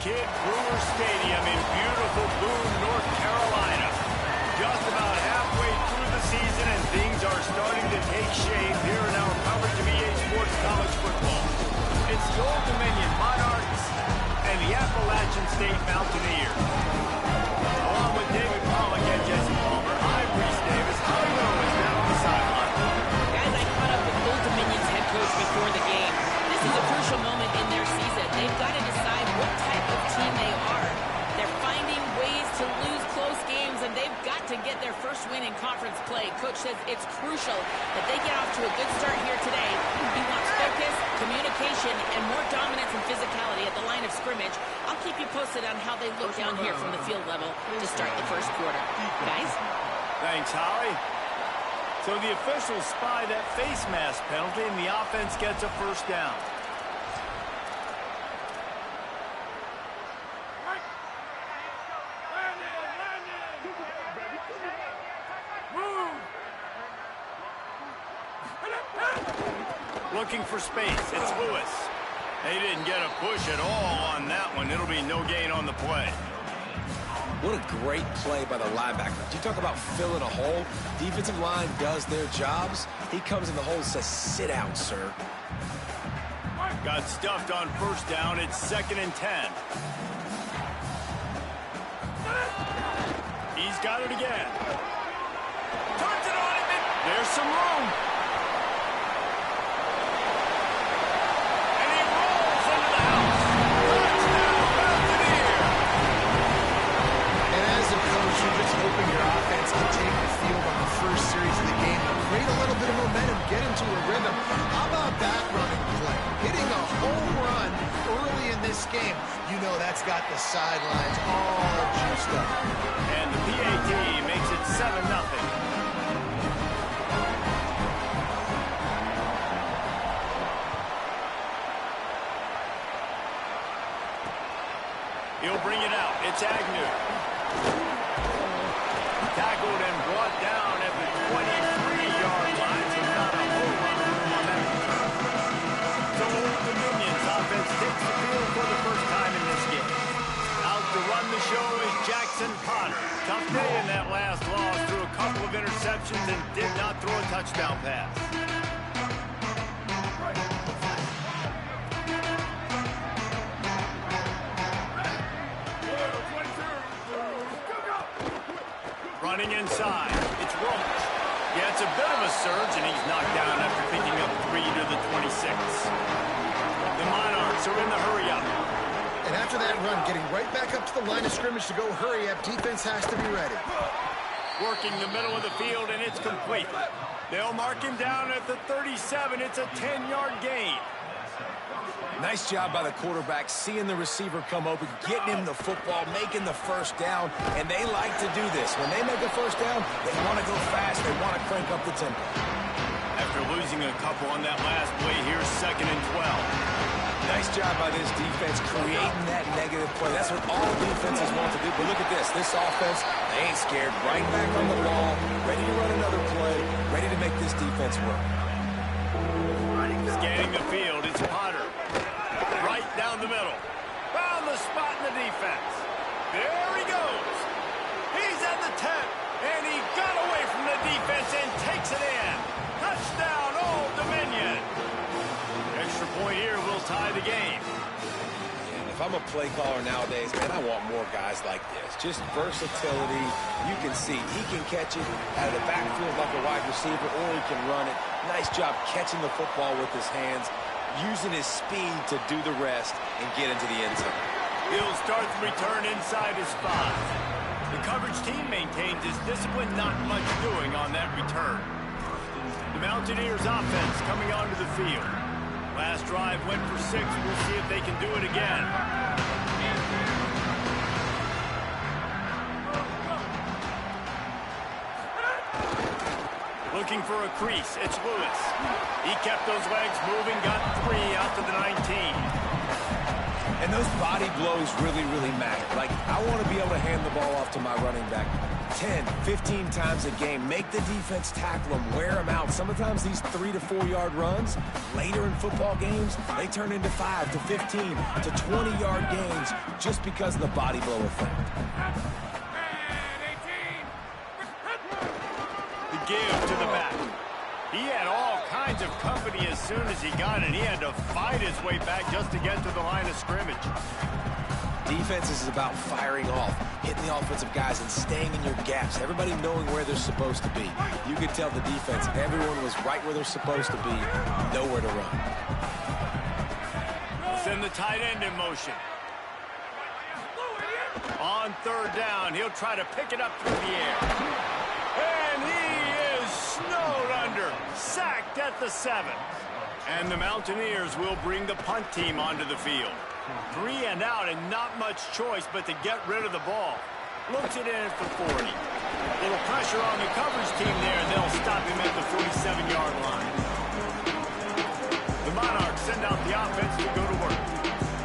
Kid Brewer Stadium in beautiful Boone, North Carolina. Just about halfway through the season, and things are starting to take shape here in our coverage of EA Sports College Football. It's the Old Dominion Monarchs and the Appalachian State Mountaineers. Along with David Pollock and Jesse Palmer, I'm Reese Davis. How is down on the sideline? Guys, I caught up with Old Dominion's head coach before the game. This is a crucial moment in their season. They've got to decide what type of team they are. They're finding ways to lose close games, and they've got to get their first win in conference play. Coach says it's crucial that they get off to a good start here today. He wants focus, communication, and more dominance and physicality at the line of scrimmage. I'll keep you posted on how they look down here from the field level to start the first quarter. Guys? Thanks, Holly. So the officials spy that face mask penalty, and the offense gets a first down. Looking for space. It's Lewis. They didn't get a push at all on that one. It'll be no gain on the play. What a great play by the linebacker. You talk about filling a hole. Defensive line does their jobs. He comes in the hole and says, sit down, sir. Got stuffed on first down. It's 2nd and 10. He's got it again. Turns it on him. There's some room. Create a little bit of momentum, get into a rhythm. How about that running play? Hitting a home run early in this game. You know that's got the sidelines all juiced up. And the PAT makes it 7-0. He'll bring it out. It's Agnew. Tackled and brought down at the 23-yard line, so not a whole lot of room on that return. So Old Dominion's offense takes the field for the first time in this game. Out to run the show is Jackson Potter. Tough day in that last loss, threw a couple of interceptions and did not throw a touchdown pass. Running inside, it's Roach. Yeah, it's a bit of a surge, and he's knocked down after picking up 3 to the 26. The Monarchs are in the hurry-up. And after that run, getting right back up to the line of scrimmage to go hurry-up, defense has to be ready. Working the middle of the field, and it's complete. They'll mark him down at the 37. It's a 10-yard gain. Nice job by the quarterback, seeing the receiver come open, getting him the football, making the first down, and they like to do this. When they make a first down, they want to go fast, they want to crank up the tempo. After losing a couple on that last play, here's 2nd and 12. Nice job by this defense creating that negative play. That's what all defenses want to do. But look at this. This offense, they ain't scared. Right back on the ball, ready to run another play, ready to make this defense work. Scanning the field, it's Potter. Right down the middle. Found the spot in the defense. There he goes. He's at the 10, and he got away from the defense and takes it in. Touchdown, Old Dominion. Extra point here will tie the game. And if I'm a play caller nowadays, man, I want more guys like this. Just versatility. You can see he can catch it out of the backfield like a wide receiver, or he can run it. Nice job catching the football with his hands, using his speed to do the rest and get into the end zone. He'll start the return inside his 5. The coverage team maintains his discipline, not much doing on that return. The Mountaineers offense coming onto the field. Last drive went for 6. We'll see if they can do it again. Looking for a crease. It's Lewis. He kept those legs moving, got 3 out to the 19. And those body blows really, really matter. Like, I want to be able to hand the ball off to my running back 10, 15 times a game. Make the defense tackle them, wear them out. Sometimes these 3 to 4 yard runs, later in football games, they turn into 5 to 15 to 20-yard gains just because of the body blow effect. The give to the back. He had all kinds of company as soon as he got it. He had to fight his way back just to get to the line of scrimmage. Defense is about firing off, hitting the offensive guys and staying in your gaps, everybody knowing where they're supposed to be. You could tell the defense, everyone was right where they're supposed to be, nowhere to run. Send the tight end in motion. On third down, he'll try to pick it up through the air. And he is snowed under, sacked at the 7. And the Mountaineers will bring the punt team onto the field. 3 and out and not much choice but to get rid of the ball. Looks it in at the 40. Little pressure on the coverage team there, and they'll stop him at the 47-yard line. The Monarchs send out the offense to go to work.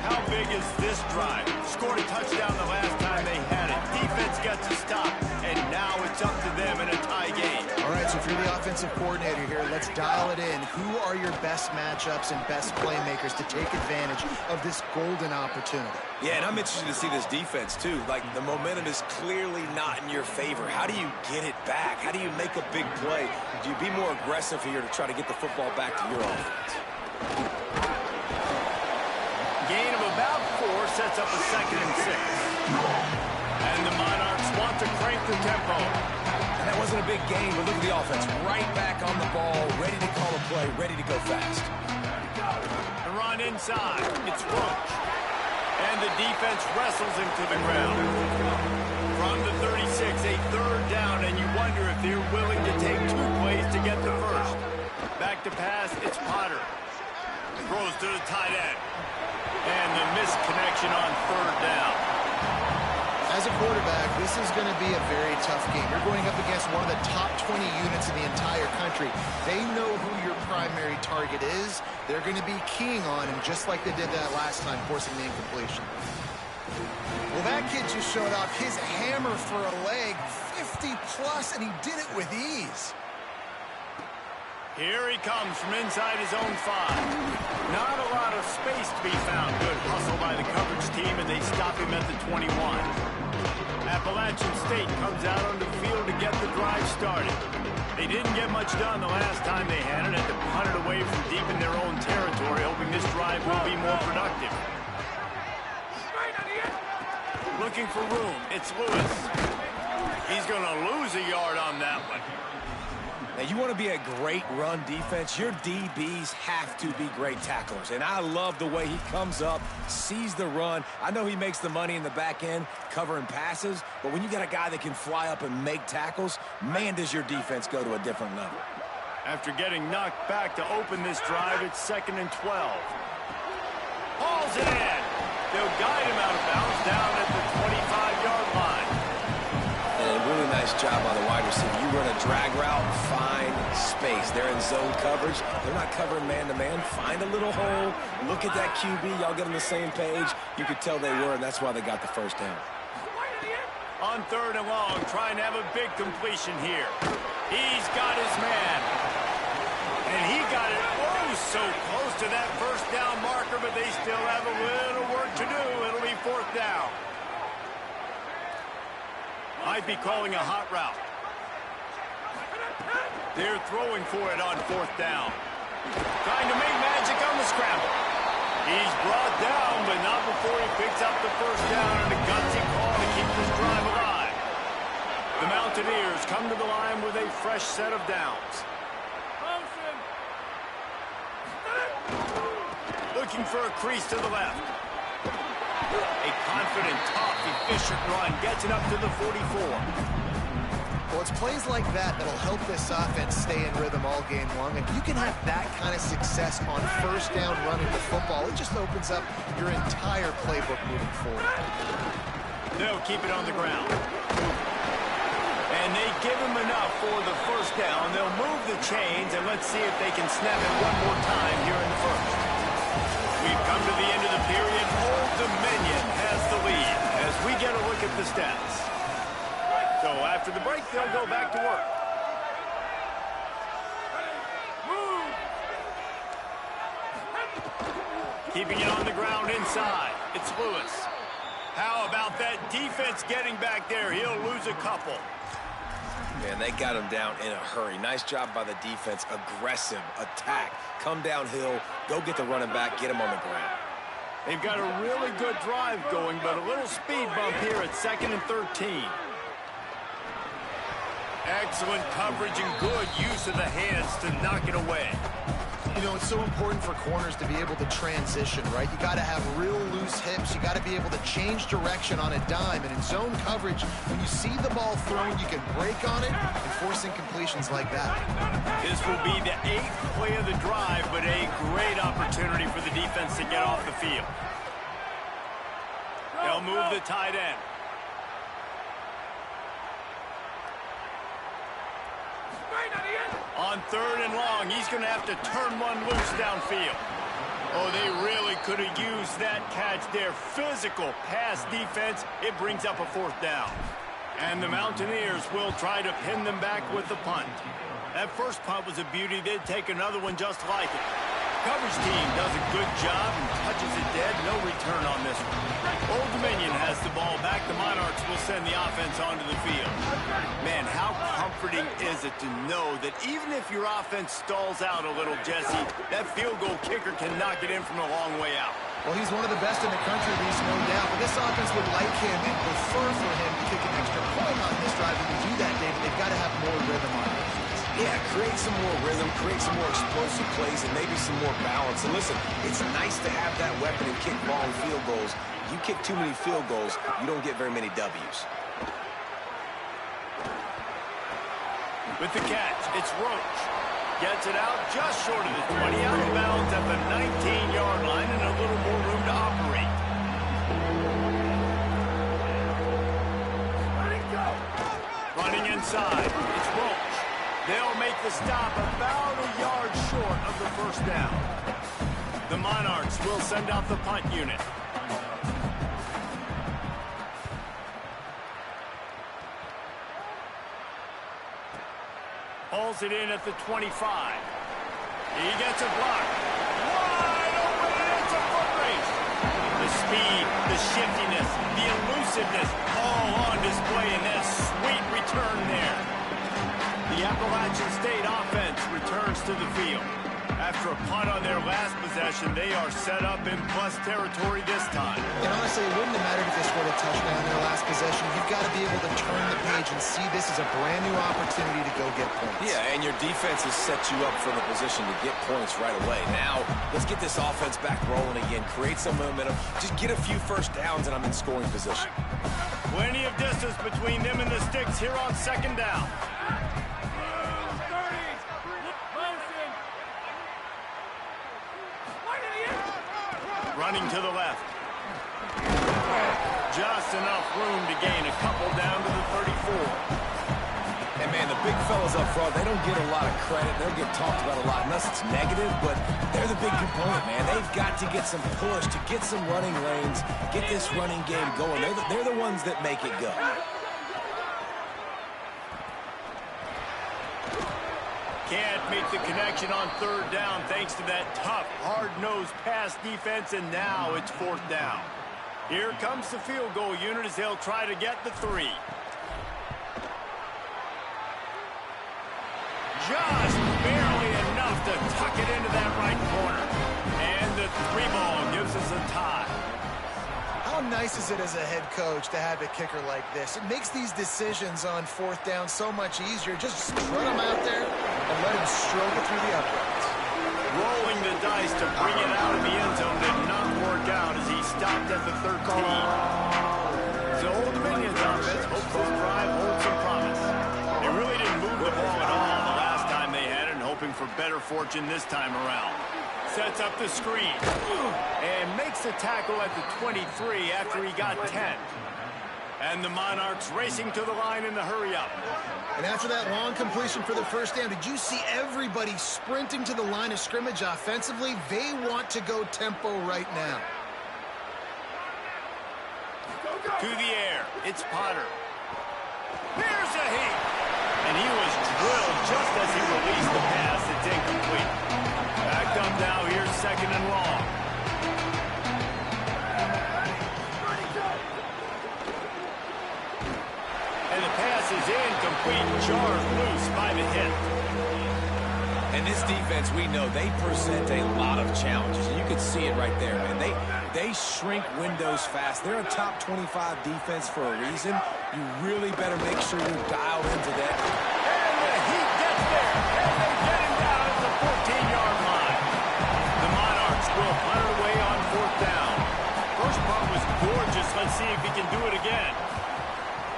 How big is this drive? Scored a touchdown the last time they had it. Defense gets a stop, and now it's up to them in a tie game. All right, so if you're the offensive coordinator here, let's dial it in. Who are your best matchups and best playmakers to take advantage of this golden opportunity? Yeah, and I'm interested to see this defense, too. Like, the momentum is clearly not in your favor. How do you get it back? How do you make a big play? Do you be more aggressive here to try to get the football back to your offense? Gain of about 4 sets up a 2nd and 6. And the Monarchs want to crank the tempo. And that wasn't a big gain, but look at the offense. Right back on the ball, ready to call a play, ready to go fast. The run inside. It's Roach. And the defense wrestles him to the ground. From the 36, a 3rd down, and you wonder if they're willing to take 2 plays to get the first. Back to pass, it's Potter. Throws to the tight end. And the missed connection on 3rd down. As a quarterback, this is going to be a very tough game. You're going up against one of the top 20 units in the entire country. They know who your primary target is. They're going to be keying on him, just like they did that last time, forcing the incompletion. Well, that kid just showed off his hammer for a leg, 50-plus, and he did it with ease. Here he comes from inside his own 5. Not a lot of space to be found. Good hustle by the coverage team, and they stop him at the 21. Appalachian State comes out on the field to get the drive started. They didn't get much done the last time they had it, and to punt it away from deep in their own territory, hoping this drive will be more productive. Looking for room. It's Lewis. He's going to lose a yard on that one. Now, you want to be a great run defense, your DBs have to be great tacklers. And I love the way he comes up, sees the run. I know he makes the money in the back end covering passes, but when you got a guy that can fly up and make tackles, man, does your defense go to a different level. After getting knocked back to open this drive, it's 2nd and 12. Hauls it in. They'll guide him out of bounds down at the 25-yard line. And a really nice job by the wide receiver. You run a drag route, find space. They're in zone coverage. They're not covering man-to-man. Find a little hole. Look at that QB. Y'all get on the same page. You could tell they were, and that's why they got the first down. On 3rd and long, trying to have a big completion here. He's got his man. And he got it so close to that first down marker, but they still have a little work to do. It'll be 4th down. Might be calling a hot route. They're throwing for it on 4th down. Trying to make magic on the scramble. He's brought down, but not before he picks up the first down and a gutsy call to keep this drive alive. The Mountaineers come to the line with a fresh set of downs. Looking for a crease to the left. A confident, tough, efficient run gets it up to the 44. Well, it's plays like that that'll help this offense stay in rhythm all game long. If you can have that kind of success on first down running the football, it just opens up your entire playbook moving forward. They'll keep it on the ground. And they give him enough for the first down. They'll move the chains, and let's see if they can snap it one more time here in the first. We've come to the end of the period. Old Dominion has the lead as we get a look at the stats. So after the break, they'll go back to work. Keeping it on the ground inside. It's Lewis. How about that defense getting back there? He'll lose a couple. Man, they got him down in a hurry. Nice job by the defense. Aggressive attack. Come downhill. Go get the running back. Get him on the ground. They've got a really good drive going, but a little speed bump here at 2nd and 13. Excellent coverage and good use of the hands to knock it away. You know, it's so important for corners to be able to transition, right? You got to have real loose hips. You got to be able to change direction on a dime. And in zone coverage, when you see the ball thrown, you can break on it and force incompletions like that. This will be the 8th play of the drive, but a great opportunity for the defense to get off the field. They'll move the tight end. On 3rd and long, he's going to have to turn one loose downfield. Oh, they really could have used that catch there. Physical pass defense. It brings up a 4th down. And the Mountaineers will try to pin them back with the punt. That first punt was a beauty. They'd take another one just like it. Coverage team does a good job and touches it dead. No return on this one. Old Dominion has the ball back. The Monarchs will send the offense onto the field. Man, how comforting is it to know that even if your offense stalls out a little, Jesse, that field goal kicker can knock it in from a long way out. Well, he's one of the best in the country, Reese, no doubt. But this offense would like him and prefer for him to kick an extra point on this drive. When you do that, David, they've got to have more rhythm on it. Yeah, create some more rhythm, create some more explosive plays, and maybe some more balance. And listen, it's nice to have that weapon and kick long field goals. You kick too many field goals, you don't get very many W's. With the catch, it's Roach. Gets it out just short of the 20, out of bounds at the 19-yard line, and a little more room to operate. Running inside, it's Roach. They'll make the stop about a yard short of the 1st down. The Monarchs will send out the punt unit. Hauls it in at the 25. He gets a block. Wide open, and it's a foot race. The speed, the shiftiness, the elusiveness, all on display in that sweet return there. The Appalachian State offense returns to the field. After a punt on their last possession, they are set up in plus territory this time. And honestly, it wouldn't have mattered if they scored a touchdown in their last possession. You've got to be able to turn the page and see this as a brand new opportunity to go get points. Yeah, and your defense has set you up for the position to get points right away. Now, let's get this offense back rolling again. Create some momentum. Just get a few 1st downs, and I'm in scoring position. Plenty of distance between them and the sticks here on 2nd down. Running to the left. Just enough room to gain a couple down to the 34. And, man, the big fellas up front, they don't get a lot of credit. They'll get talked about a lot, unless it's negative, but they're the big component, man. They've got to get some push, to get some running lanes, get this running game going. They're the ones that make it go. Can't make the connection on 3rd down thanks to that tough, hard-nosed pass defense, and now it's 4th down. Here comes the field goal unit as they'll try to get the 3. Just barely enough to tuck it into that right corner. And the 3 ball gives us a tie. How nice is it as a head coach to have a kicker like this? It makes these decisions on 4th down so much easier. Just strut him out there and let him stroke it through the uprights. Rolling the dice to bring it out of the end zone did not work out as he stopped at the 13. So Old Dominion's offense hopes this drive holds some promise. They really didn't move the ball at all the last time they had it, and hoping for better fortune this time around. Sets up the screen and makes the tackle at the 23 after he got 10. And the Monarchs racing to the line in the hurry-up. And after that long completion for the 1st down, did you see everybody sprinting to the line of scrimmage offensively? They want to go tempo right now. To the air, it's Potter. Here's a heat. And he was drilled just as he released the pass. It's incomplete. Backed up now. Here's second and long. And the pass is incomplete. Jarred loose by the hit. And this defense, we know, they present a lot of challenges. You can see it right there, man. They shrink windows fast. They're a top 25 defense for a reason. You really better make sure you're dialed into that. And the Heat gets there. And they get him down at the 14-yard line. The Monarchs will punt it away on fourth down. First punt was gorgeous. Let's see if he can do it again.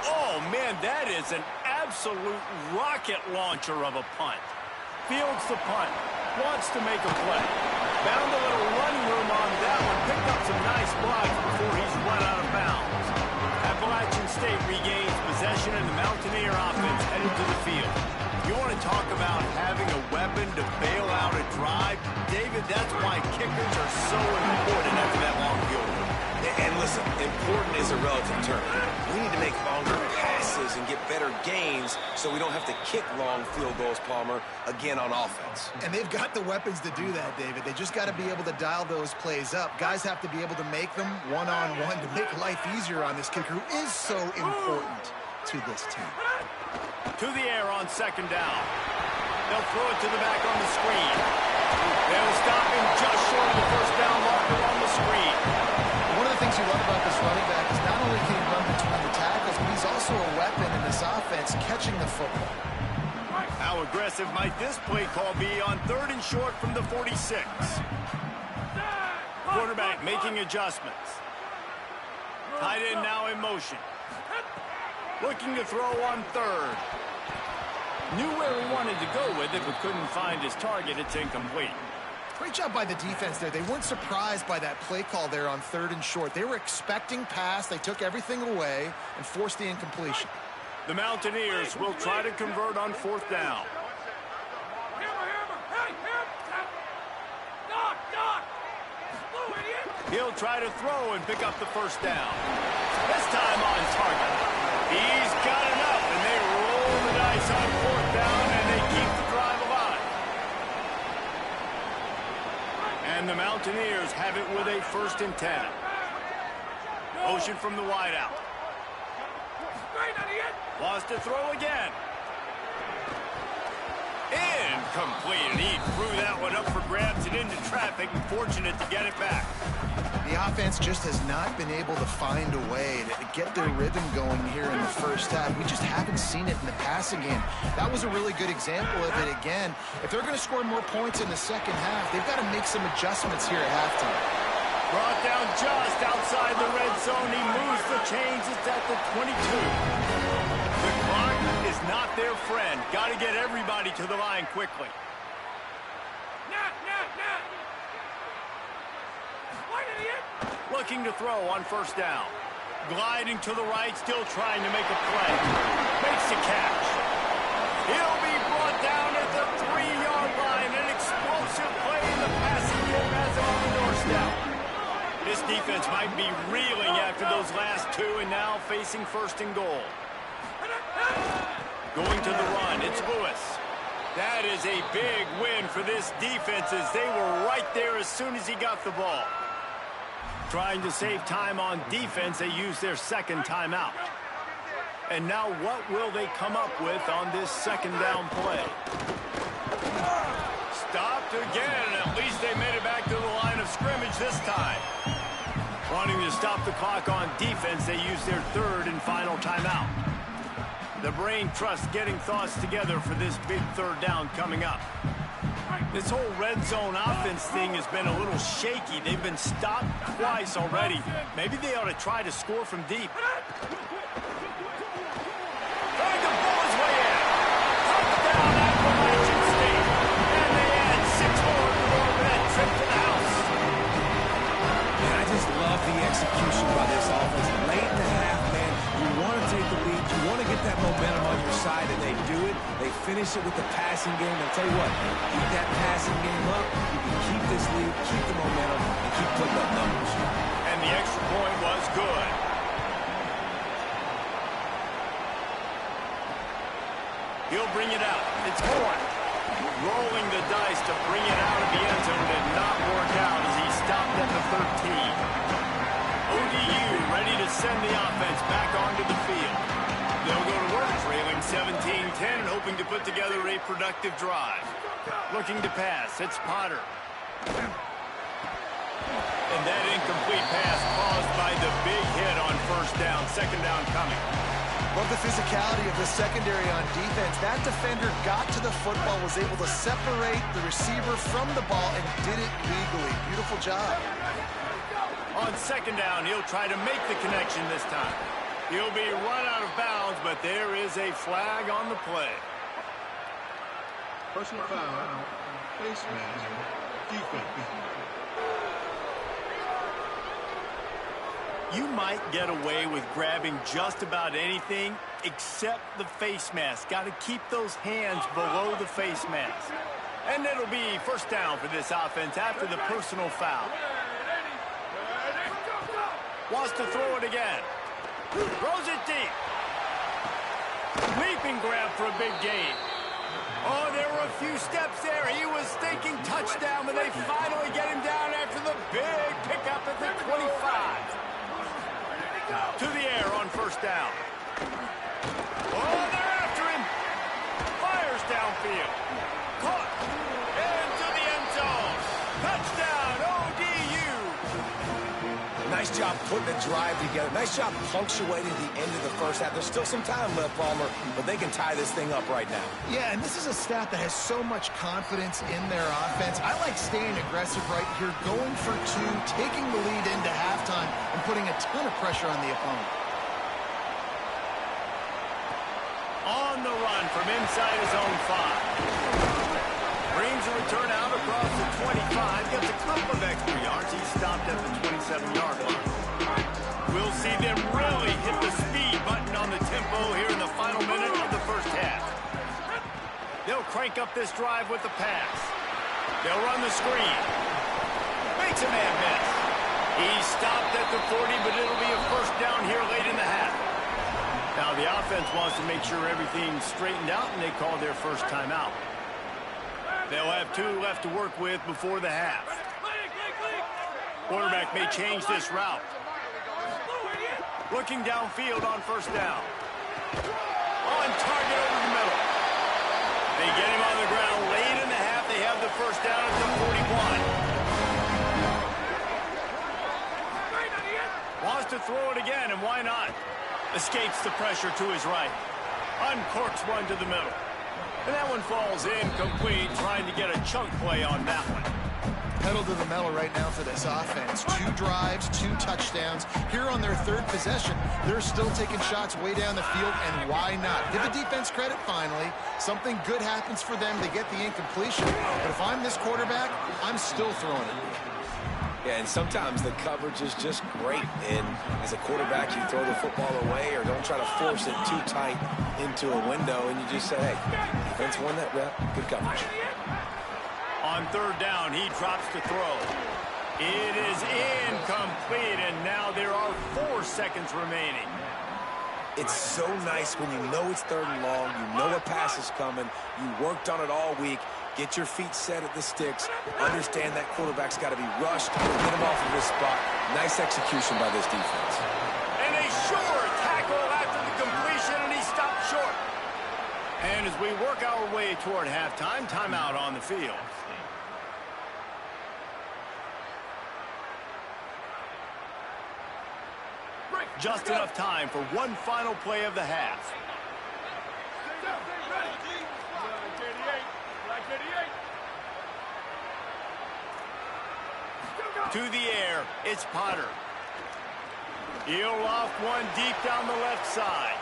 Oh, man, that is an absolute rocket launcher of a punt. Fields the punt, wants to make a play. Found a little running room on that one. Picked up some nice blocks before he's run out of bounds. Appalachian State regains possession and the Mountaineer offense headed to the field. You want to talk about having a weapon to bail out a drive? David, that's why kickers are so important after that long field goal. And listen, important is a relative term. We need to make longer passes and get better gains so we don't have to kick long field goals, Palmer, again on offense. And they've got the weapons to do that, David. They just got to be able to dial those plays up. Guys have to be able to make them one-on-one to make life easier on this kicker who is so important to this team. To the air on second down. They'll throw it to the back on the screen. They'll stop him just short of the first down marker on the screen. One of the things you love about this running back is not only can he run between the tackles, but he's also a weapon in this offense catching the football. How aggressive might this play call be on third and short from the 46? Quarterback making adjustments. Tight end now in motion. Looking to throw on third. Knew where he wanted to go with it, but couldn't find his target. It's incomplete. Great job by the defense there. They weren't surprised by that play call there on third and short. They were expecting pass. They took everything away and forced the incompletion. The Mountaineers will try to convert on fourth down. He'll try to throw and pick up the first down. This time on target. He's got enough, and they roll the dice on fourth down, and they keep the drive alive. And the Mountaineers have it with a 1st and 10. Motion from the wideout. Wants to throw again. Incomplete, and he threw that one up for grabs and into traffic, and fortunate to get it back. The offense just has not been able to find a way to get their rhythm going here in the first half. We just haven't seen it in the passing game. That was a really good example of it again. If they're going to score more points in the second half, they've got to make some adjustments here at halftime. Brought down just outside the red zone. He moves the chains. It's at the 22. The clock is not their friend. Got to get everybody to the line quickly. Looking to throw on first down. Gliding to the right, still trying to make a play. Makes the catch. He'll be brought down at the 3-yard line. An explosive play in the passing game has him on the doorstep. This defense might be reeling after those last two and now facing 1st and goal. Going to the run, it's Lewis. That is a big win for this defense as they were right there as soon as he got the ball. Trying to save time on defense, they use their second timeout. And now what will they come up with on this second down play? Stopped again. At least they made it back to the line of scrimmage this time. Wanting to stop the clock on defense, they use their 3rd and final timeout. The brain trust getting thoughts together for this big 3rd down coming up. This whole red zone offense thing has been a little shaky. They've been stopped twice already. Maybe they ought to try to score from deep. Trying to pull his way in. Touchdown Appalachian State. And they add 6 more for that trip to the house. Man, I just love the execution by this offense. Late in the half, man, you want to take the lead. You want to get that momentum on your side, and they do it. They finish it with the passing game. I'll tell you what, keep that passing game up. You can keep this lead, keep the momentum, and keep putting up numbers. And the extra point was good. He'll bring it out. It's caught. Rolling the dice to bring it out of the end zone did not work out as he stopped at the 13. ODU ready to send the offense back onto the field. They'll go to work, trailing 17-10 and hoping to put together a productive drive. Looking to pass. It's Potter. And that incomplete pass caused by the big hit on first down. Second down coming. Love the physicality of the secondary on defense. That defender got to the football, was able to separate the receiver from the ball, and did it legally. Beautiful job. On second down, he'll try to make the connection this time. He'll be run out of bounds, but there is a flag on the play. Personal foul, face mask, defense. You might get away with grabbing just about anything except the face mask. Got to keep those hands below the face mask. And it'll be first down for this offense after the personal foul. Wants to throw it again. Throws it deep. Leaping grab for a big gain. Oh, there were a few steps there. He was thinking touchdown, but they finally get him down after the big pickup at the 25. To the air on first down. Oh, they're after him. Fires downfield. Caught. Into the end zone. Touchdown, ODU. Nice job putting the drive together. Nice job punctuating the end of the first half. There's still some time left, Palmer, but they can tie this thing up right now. Yeah, and this is a staff that has so much confidence in their offense. I like staying aggressive right here, going for two, taking the lead into halftime, and putting a ton of pressure on the opponent. On the run from inside his own 5. Brings a return out across the 25. Gets a couple of extra yards. He's stopped at the 27-yard line. We'll see them really hit the speed button on the tempo here in the final minute of the first half. They'll crank up this drive with the pass. They'll run the screen. Makes a man miss. He stopped at the 40, but it'll be a first down here late in the half. Now the offense wants to make sure everything's straightened out, and they call their first timeout. They'll have 2 left to work with before the half. Quarterback may change this route. Looking downfield on first down. On target over the middle. They get him on the ground late in the half. They have the first down at the 41. Wants to throw it again, and why not? Escapes the pressure to his right. Uncorks one to the middle. And that one falls incomplete, trying to get a chunk play on that one. Pedal to the metal right now for this offense. 2 drives, 2 touchdowns. Here on their 3rd possession, they're still taking shots way down the field, and why not? Give the defense credit finally. Something good happens for them. They get the incompletion. But if I'm this quarterback, I'm still throwing it. Yeah, and sometimes the coverage is just great. And as a quarterback, you throw the football away or don't try to force it too tight into a window, and you just say, hey, defense won that rep. Good coverage. On third down, he drops to throw. It is incomplete, and now there are 4 seconds remaining. It's so nice when you know it's 3rd and long, you know a pass is coming, you worked on it all week, get your feet set at the sticks, understand that quarterback's got to be rushed, get him off of this spot. Nice execution by this defense. And a sure tackle after the completion, and he stopped short. And as we work our way toward halftime, timeout on the field. Just enough time for one final play of the half. To the air, it's Potter. He'll loft one deep down the left side.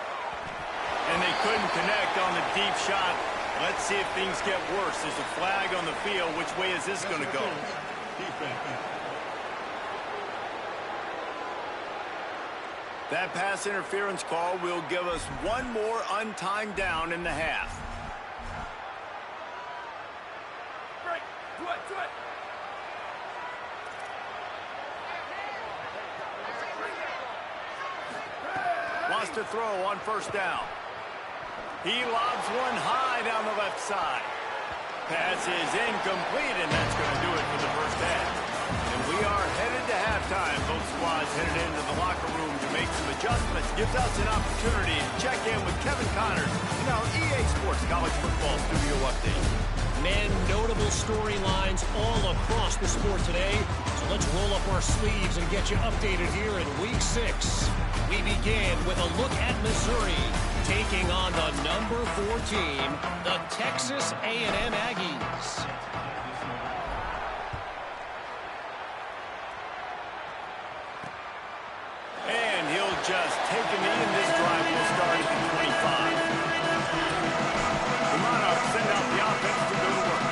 And they couldn't connect on the deep shot. Let's see if things get worse. There's a flag on the field. Which way is this going to go? That pass interference call will give us one more untimed down in the half. Wants to throw on first down. He lobs one high down the left side. Pass is incomplete, and that's going to do it for the first half. And we are headed to halftime. Both squads headed into the locker room to make some adjustments. Gives us an opportunity to check in with Kevin Connors in our EA Sports College Football Studio Update. Man, notable storylines all across the sport today. So let's roll up our sleeves and get you updated here in Week 6. We begin with a look at Missouri, taking on the number 4 team, the Texas A&M Aggies. And he'll just take a knee, and this drive will start at the 25. The Monarchs send out the offense to go to work.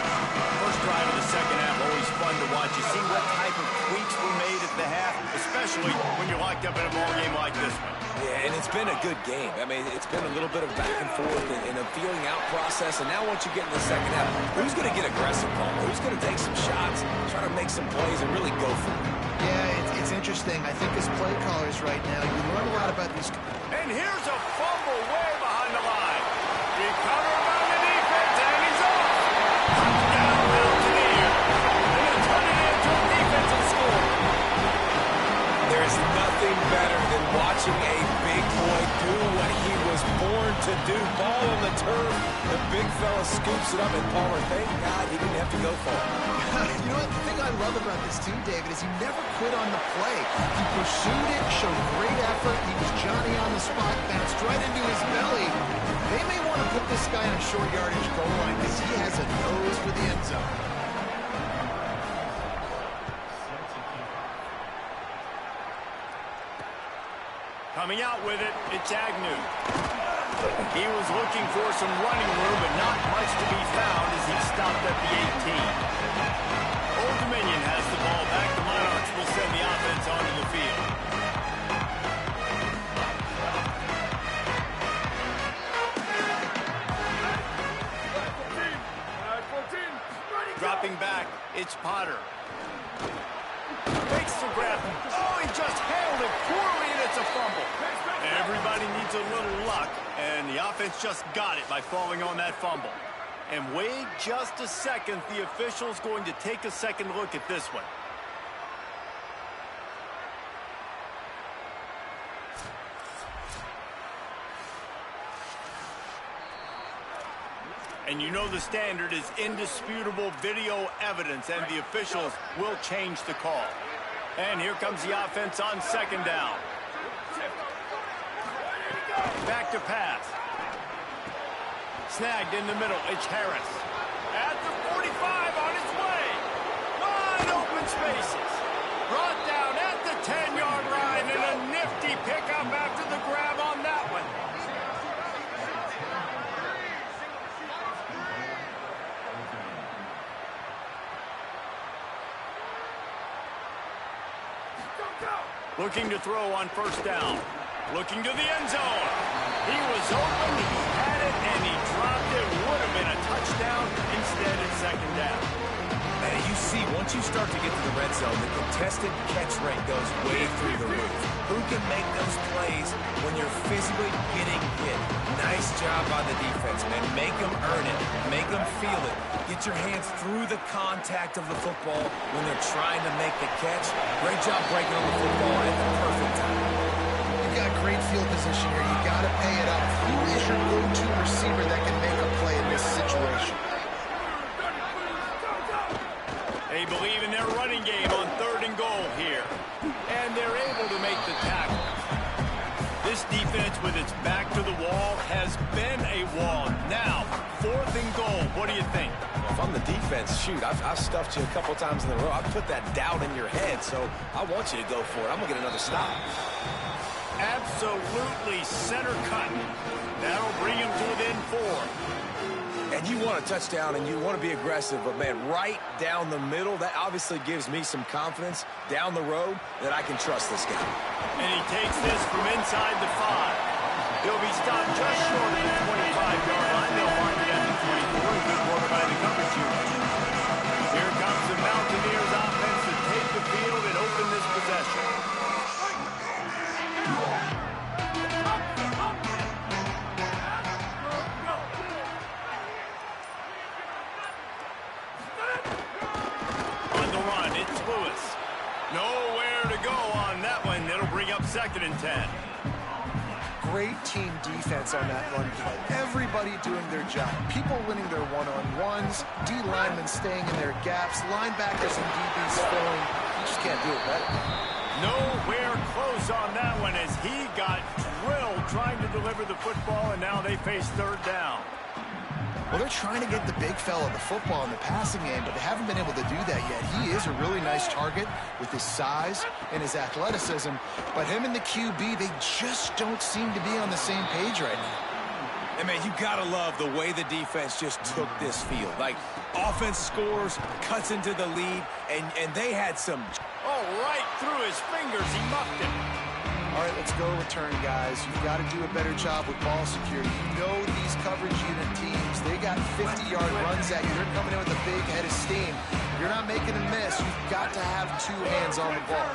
First drive of the second half, always fun to watch. You see what type of tweaks were made at the half, especially when you're locked up in a ball game like this one. Yeah, and it's been a good game. I mean, it's been a little bit of back and forth and a feeling out process. And now once you get in the second half, who's going to get aggressive, Paul? Who's going to take some shots, try to make some plays, and really go for it? Yeah, it's interesting. I think as play callers right now, you learn a lot about these. And here's a fumble way behind the line. Recovered by the defense, and he's off. Touchdown, Mountaineers. They're going to turn it into a defensive score. There's nothing better than watching a big boy do what he was born to do. Ball on the turf, the big fella scoops it up, and Palmer, thank God he didn't have to go for it. You know what? The thing I love about this too, David, is he never quit on the play. He pursued it, showed great effort. He was Johnny on the spot, bounced right into his belly. They may want to put this guy on short yardage goal line because he has a nose for the end zone. Coming out with it, it's Agnew. He was looking for some running room, but not much to be found as he stopped at the 18. Old Dominion has the ball back. The Monarchs will send the offense onto the field. Dropping back, it's Potter. Fakes the grab. Oh, he just handled it poorly, and it's a fumble. Everybody needs a little luck, and the offense just got it by falling on that fumble. And wait just a second, the official's going to take a second look at this one. And you know the standard is indisputable video evidence, and the officials will change the call. And here comes the offense on second down. Back to pass. Snagged in the middle, it's Harris. At the 45 on its way. Wide open spaces. Brought down at the 10-yard line, and a nifty pickup after the grab on that one. Looking to throw on first down. Looking to the end zone. He was open, he had it, and he dropped it. Would have been a touchdown. Instead, it's second down. And you see, once you start to get to the red zone, the contested catch rate goes way through the roof. Who can make those plays when you're physically getting hit? Nice job by the defense, man. Make them earn it. Make them feel it. Get your hands through the contact of the football when they're trying to make the catch. Great job breaking on the football at the perfect time. You got great field position here. You got to pay it up. Who is your go-to receiver that can make a play in this situation? They believe in their running game on third and goal here. And they're able to make the tackle. This defense, with its back to the wall, has been a wall. Now, fourth and goal. What do you think? Well, if I'm the defense, shoot, I've stuffed you a couple times in a row. I've put that doubt in your head, so I want you to go for it. I'm going to get another stop. Absolutely center cut. That'll bring him to within 4. And you want a touchdown, and you want to be aggressive, but, man, right down the middle, that obviously gives me some confidence down the road that I can trust this guy. And he takes this from inside the 5. He'll be stopped just short of the 25-yard line. They'll mark it at the 24. Good work by the coverage unit. Here comes the Mountaineers offense to take the field and open this possession. Lewis. Nowhere to go on that one. It'll bring up 2nd and 10. Great team defense on that run play. Everybody doing their job. People winning their one-on-ones, D linemen staying in their gaps, linebackers and DBs filling. You just can't do it better. Nowhere close on that one as he got drilled trying to deliver the football, and now they face 3rd down. Well, they're trying to get the big fella the football in the passing game, but they haven't been able to do that yet. He is a really nice target with his size and his athleticism, but him and the QB, they just don't seem to be on the same page right now. And, man, you got to love the way the defense just took this field. Like, offense scores, cuts into the lead, and they had some... Oh, right through his fingers. He muffed it. All right, let's go return, guys. You've got to do a better job with ball security. You know these coverage unit teams, they got 50-yard runs at you. They're coming in with a big head of steam. You're not making a miss. You've got to have 2 hands on the ball.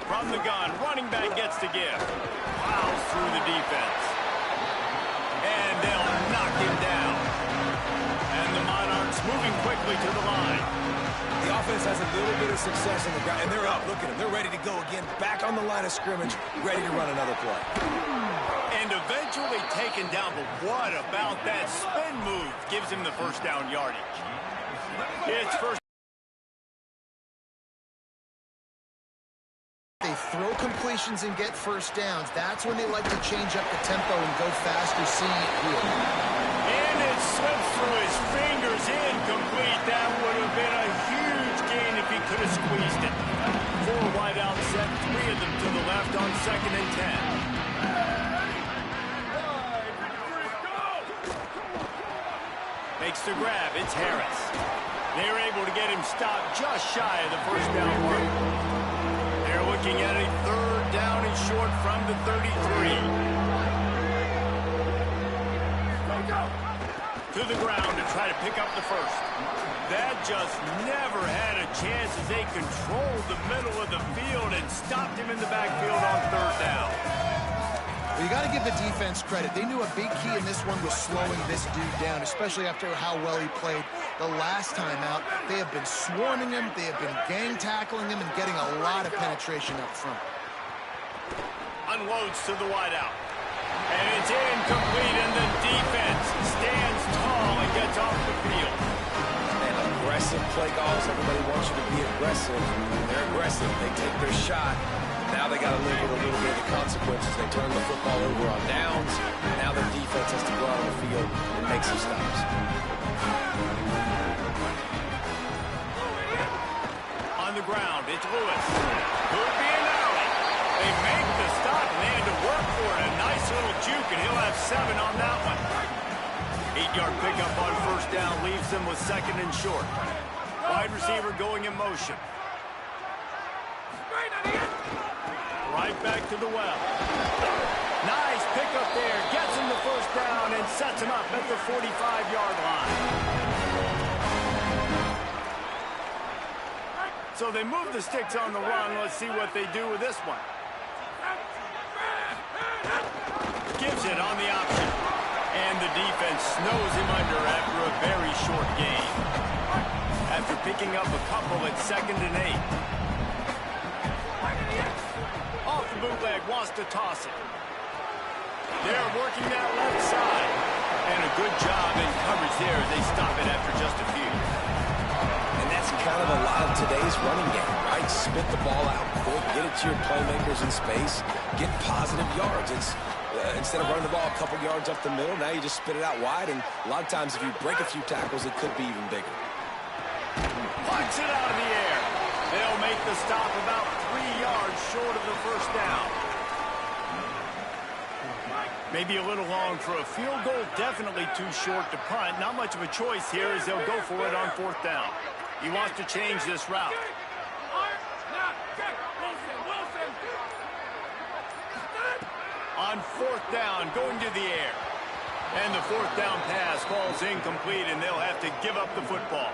From the gun, running back gets the give. Plows through the defense. And they'll knock him down. And the Monarchs moving quickly to the line. The offense has a little bit of success on the ground, and they're up. Look at them. They're ready to go again. Back on the line of scrimmage, ready to run another play. And eventually taken down, but what about that spin move gives him the 1st down yardage? It's first. They throw completions and get 1st downs. That's when they like to change up the tempo and go faster, seeing it here. And it slips through his fingers, incomplete. That would have been a huge gain if he could have squeezed it. 4 wide out set, 3 of them to the left on 2nd and 10. Makes the grab. It's Harris. They're able to get him stopped just shy of the 1st down mark. They're looking at a 3rd down and short from the 33. To the ground to try to pick up the 1st. That just never had a chance as they controlled the middle of the field and stopped him in the backfield on 3rd down. Well, you got to give the defense credit. They knew a big key in this one was slowing this dude down, especially after how well he played the last time out. They have been swarming him, they have been gang tackling him, and getting a lot of penetration up front. Unloads to the wideout. And it's incomplete, and the defense stands tall and gets off the field. And aggressive play calls. Everybody wants you to be aggressive. They're aggressive. They take their shot. Now they got to live with a little bit of the consequences. They turn the football over on downs. Now their defense has to go out on the field and make some stops. On the ground, it's Lewis. Could be an alley. They make the stop, and they had to work for it. A nice little juke, and he'll have 7 on that one. 8-yard pickup on 1st down leaves them with 2nd and short. Wide receiver going in motion. Right back to the well. Nice pickup there. Gets him the 1st down and sets him up at the 45-yard line. So they move the sticks on the run. Let's see what they do with this one. Gives it on the option. And the defense snows him under after a very short gain. After picking up a couple at 2nd and 8. Off the bootleg, wants to toss it. They're working that left side. And a good job in coverage there as they stop it after just a few. And that's kind of a lot of today's running game, right? Spit the ball out quick, get it to your playmakers in space, get positive yards. It's instead of running the ball a couple yards up the middle, now you just spit it out wide, and a lot of times if you break a few tackles, it could be even bigger. Punts it out of the air. They'll make the stop about 3 yards short of the 1st down. Maybe a little long for a field goal, definitely too short to punt. Not much of a choice here as they'll go for it on 4th down. He wants to change this route. On 4th down, going to the air. And the 4th down pass falls incomplete, and they'll have to give up the football.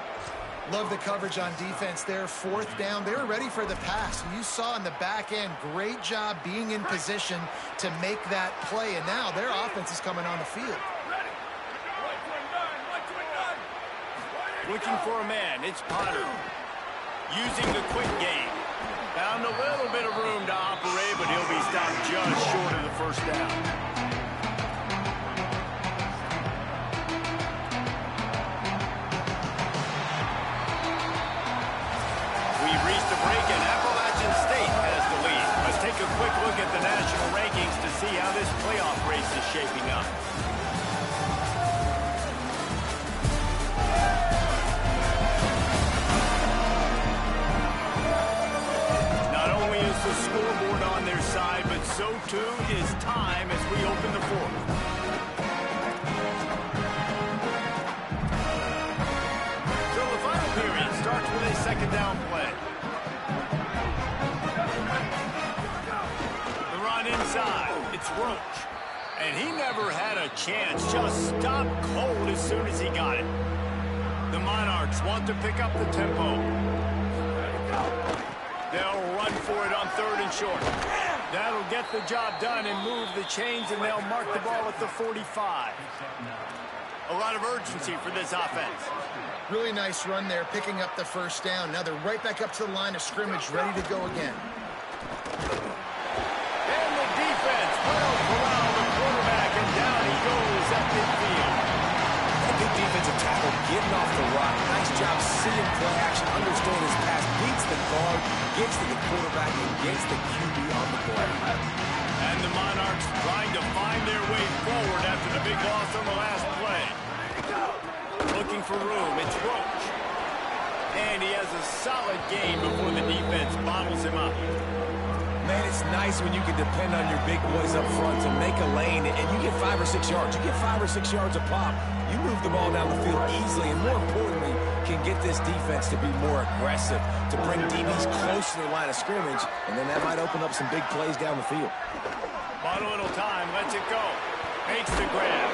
Love the coverage on defense there. 4th down, they were ready for the pass. And you saw in the back end, great job being in position to make that play. And now their offense is coming on the field. Looking for a man, it's Potter. using the quick game. Found a little bit of room to operate, but he'll be stopped just short of the first down. We've reached the break, and Appalachian State has the lead. Let's take a quick look at the national rankings to see how this playoff race is shaping up. The scoreboard on their side, but so too is time as we open the fourth. So the final period starts with a second down play. The run inside. It's Roach. And he never had a chance. Just stopped cold as soon as he got it. The Monarchs want to pick up the tempo. They'll run for it on third and short. That'll get the job done and move the chains, and they'll mark the ball at the 45. A lot of urgency for this offense. Really nice run there, picking up the first down. Now they're right back up to the line of scrimmage, ready to go again. And the defense will corral the quarterback, and down he goes at midfield. A good defensive tackle getting off the rock. Nice job seeing play action, understanding his pass, beats the guard, gets to the quarterback, and gets the QB on the play. And the Monarchs trying to find their way forward after the big loss on the last play. Looking for room, it's Roach. And he has a solid game before the defense bottles him up. Man, it's nice when you can depend on your big boys up front to make a lane, and you get 5 or 6 yards. You get 5 or 6 yards a pop. You move the ball down the field easily, and more importantly, can get this defense to be more aggressive, to bring DBs close to the line of scrimmage, and then that might open up some big plays down the field. Bottle little time, lets it go. Makes the grab.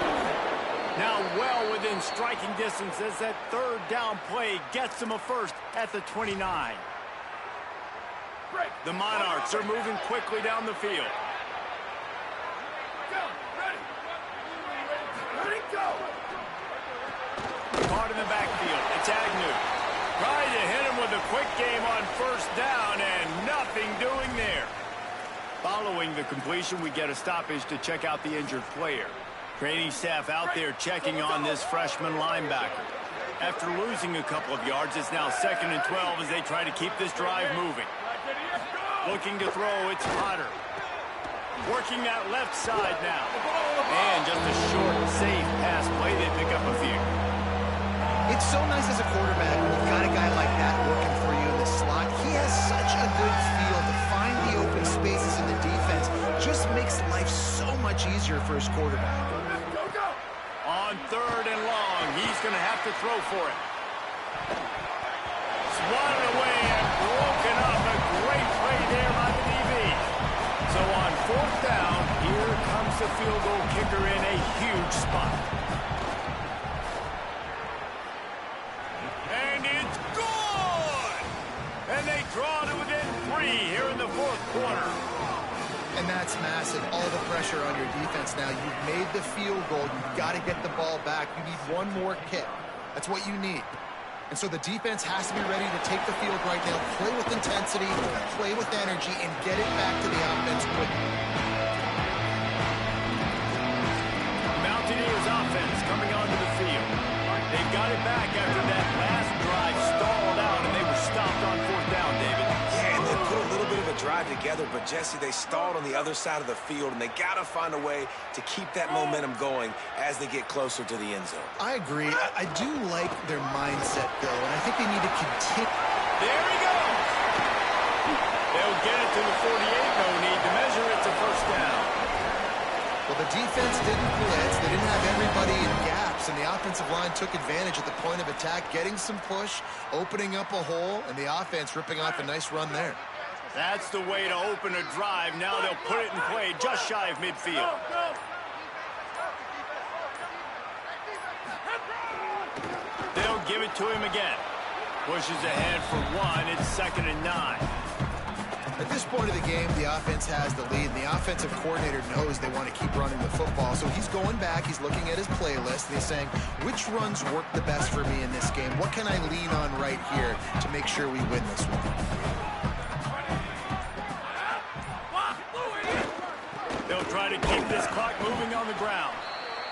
Now well within striking distance as that third down play gets him a first at the 29. The Monarchs are moving quickly down the field. Caught in the backfield. It's Agnew. Trying to hit him with a quick game on first down, and nothing doing there. Following the completion, we get a stoppage to check out the injured player. Training staff out there checking on this freshman linebacker. After losing a couple of yards, it's now 2nd and 12 as they try to keep this drive moving. Looking to throw, it's Potter. Working that left side now. And just a short, safe pass play. They pick up a few. It's so nice as a quarterback when you've got a guy like that working for you in the slot. He has such a good feel to find the open spaces in the defense. Just makes life so much easier for his quarterback. On third and long, he's going to have to throw for it. Swatted away and broken up. A great play there by the DB. So on fourth down, here comes the field goal kicker in a huge spot. And it's good! And they draw to within 3 here in the fourth quarter. And that's massive. All the pressure on your defense now. You've made the field goal. You've got to get the ball back. You need one more kick. That's what you need. And so the defense has to be ready to take the field right now, play with intensity, play with energy, and get it back to the offense quickly. Mountaineers offense coming onto the field. They've got it back after that last drive stalled out, and they were stopped on fourth down, David. Yeah, and they put a little bit of a drive together, but Jesse, they stalled on the other side of the field, and they got to find a way to keep that momentum going as they get closer to the end zone. I agree. I do like their mindset, though, and I think they need to continue. There he goes. They'll get it to the 48. No need to measure. It's a first down. Well, the defense didn't blitz. They didn't have everybody in gaps, and the offensive line took advantage at the point of attack, getting some push, opening up a hole, and the offense ripping off a nice run there. That's the way to open a drive. Now they'll put it in play just shy of midfield. They'll give it to him again. Pushes ahead for 1. It's 2nd and 9. At this point of the game, the offense has the lead, and the offensive coordinator knows they want to keep running the football. So he's going back, he's looking at his playlist, and he's saying, which runs work the best for me in this game? What can I lean on right here to make sure we win this one? They'll try to keep this clock moving on the ground.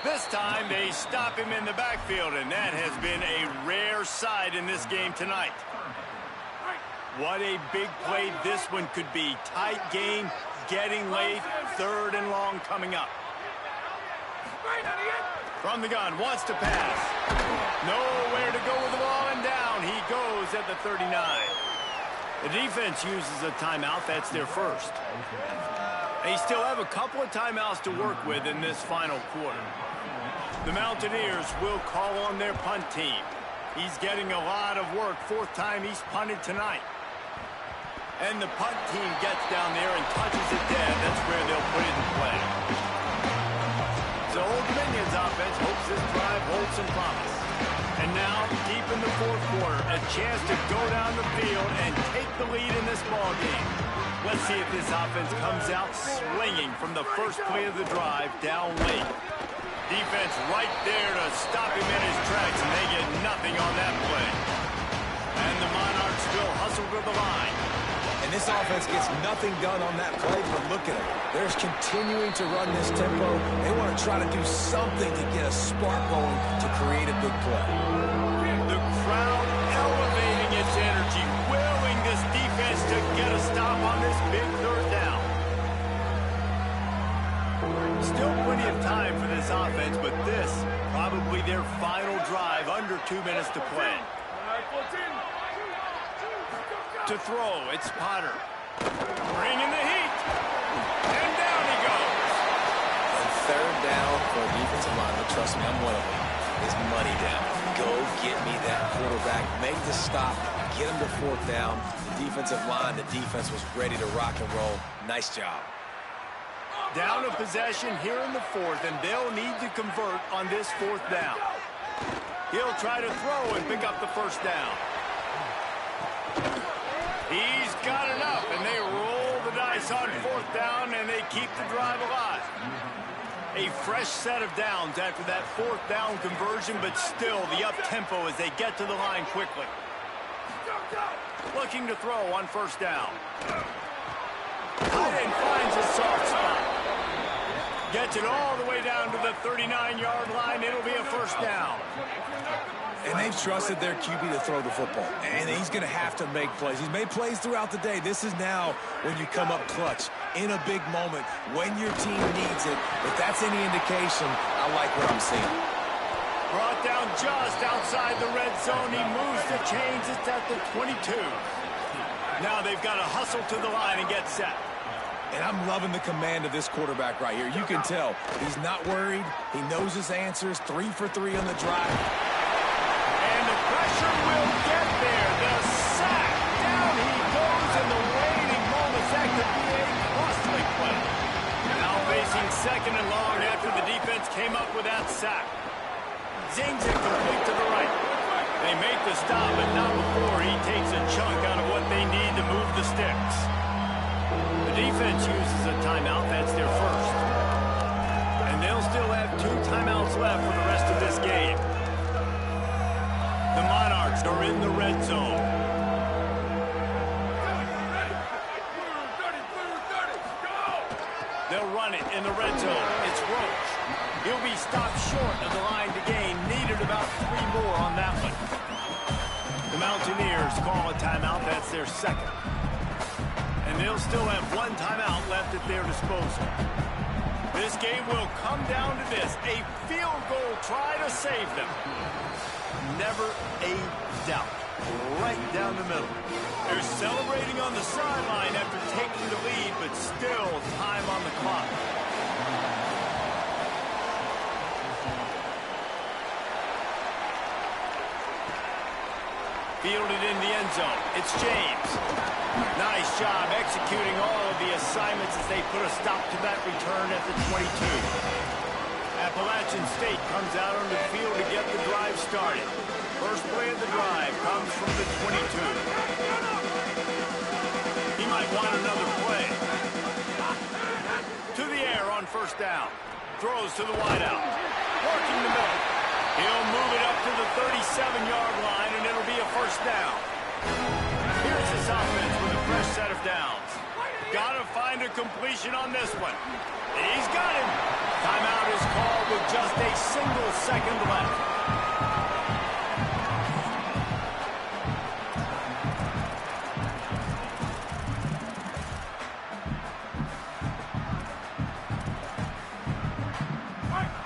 This time, they stop him in the backfield, and that has been a rare sight in this game tonight. What a big play this one could be. Tight game, getting late, 3rd and long coming up. From the gun, wants to pass. Nowhere to go with the ball, and down he goes at the 39. The defense uses a timeout. That's their first. They still have a couple of timeouts to work with in this final quarter. The Mountaineers will call on their punt team. He's getting a lot of work. 4th time he's punted tonight. And the punt team gets down there and touches it dead. That's where they'll put it in play. So Old Dominion's offense hopes this drive holds some promise. And now, deep in the 4th quarter, a chance to go down the field and take the lead in this ball game. Let's see if this offense comes out swinging from the first play of the drive down late. Defense right there to stop him in his tracks, and they get nothing on that play. And the Monarchs will hustle to the line. And this offense gets nothing done on that play, but look at them. They're continuing to run this tempo. They want to try to do something to get a spark going to create a big play. The crowd elevating its energy, willing this defense to get a stop on this big 3rd down. Still plenty of time for this offense, but this probably their final drive, under 2 minutes to play. To throw, it's Potter. Bringing the heat. And down he goes. And 3rd down for a defensive lineman, trust me, I'm one of them, is money down. Go get me that quarterback. Make the stop. Get him to 4th down. The defensive line, the defense was ready to rock and roll. Nice job. Down a possession here in the 4th, and they'll need to convert on this 4th down. He'll try to throw and pick up the 1st down. He's got enough, and they roll the dice on 4th down, and they keep the drive alive. A fresh set of downs after that 4th down conversion, but still the up-tempo as they get to the line quickly. Looking to throw on 1st down. Tight end finds a soft spot. Gets it all the way down to the 39-yard line. It'll be a 1st down. And they've trusted their QB to throw the football. And he's going to have to make plays. He's made plays throughout the day. This is now when you come up clutch in a big moment when your team needs it. If that's any indication, I like what I'm seeing. Brought down just outside the red zone. He moves the chains. It's at the 22. Now they've got to hustle to the line and get set. And I'm loving the command of this quarterback right here. You can tell he's not worried. He knows his answers. 3 for 3 on the drive. And the pressure will get there. The sack. Down he goes in the waiting moments. That could be a costly play. Now facing 2nd and long after the defense came up with that sack. Zings it complete to the right. They make the stop, but not before he takes a chunk out of what they need to move the sticks. The defense uses a timeout. That's their first. And they'll still have 2 timeouts left for the rest of this game. The Monarchs are in the red zone. They'll run it in the red zone. It's Roach. He'll be stopped short of the line to gain. Needed about 3 more on that one. The Mountaineers call a timeout. That's their second. And they'll still have 1 timeout left at their disposal. This game will come down to this. A field goal try to save them. Never a doubt. Right down the middle. They're celebrating on the sideline after taking the lead, but still time on the clock. Fielded in the end zone. It's James. Nice job executing all of the assignments as they put a stop to that return at the 22. Appalachian State comes out on the field to get the drive started. First play of the drive comes from the 22. He might want another play. To the air on first down. Throws to the wideout. Working the middle. He'll move it up to the 37-yard line, and it'll be a first down. Here's this offense with a fresh set of downs. Got to find a completion on this one. And he's got him. Timeout is called with just a single second left.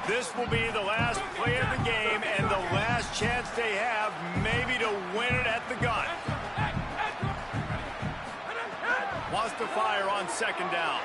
This will be the last play of the game and the last chance they have maybe to win it at the gun. Wants to fire on second down.